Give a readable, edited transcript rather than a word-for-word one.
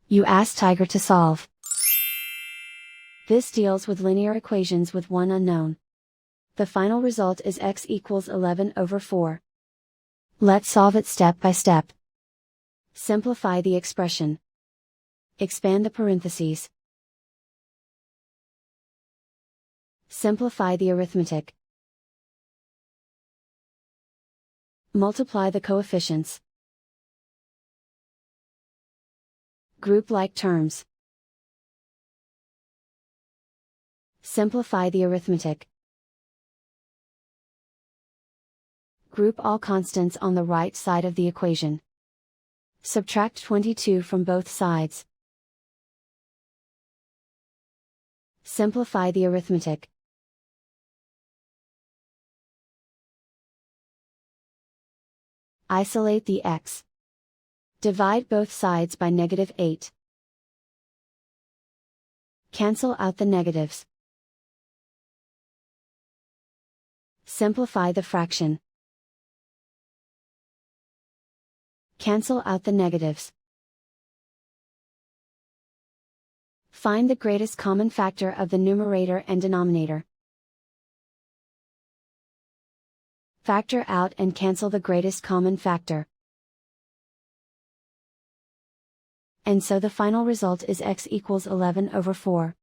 You ask Tiger to solve. This deals with linear equations with one unknown. The final result is x equals 11 over 4. Let's solve it step by step. Simplify the expression. Expand the parentheses. Simplify the arithmetic. Multiply the coefficients. Group like terms. Simplify the arithmetic. Group all constants on the right side of the equation. Subtract 22 from both sides. Simplify the arithmetic. Isolate the x. Divide both sides by -8. Cancel out the negatives. Simplify the fraction. Cancel out the negatives. Find the greatest common factor of the numerator and denominator. Factor out and cancel the greatest common factor. And so the final result is x equals 11 over 4.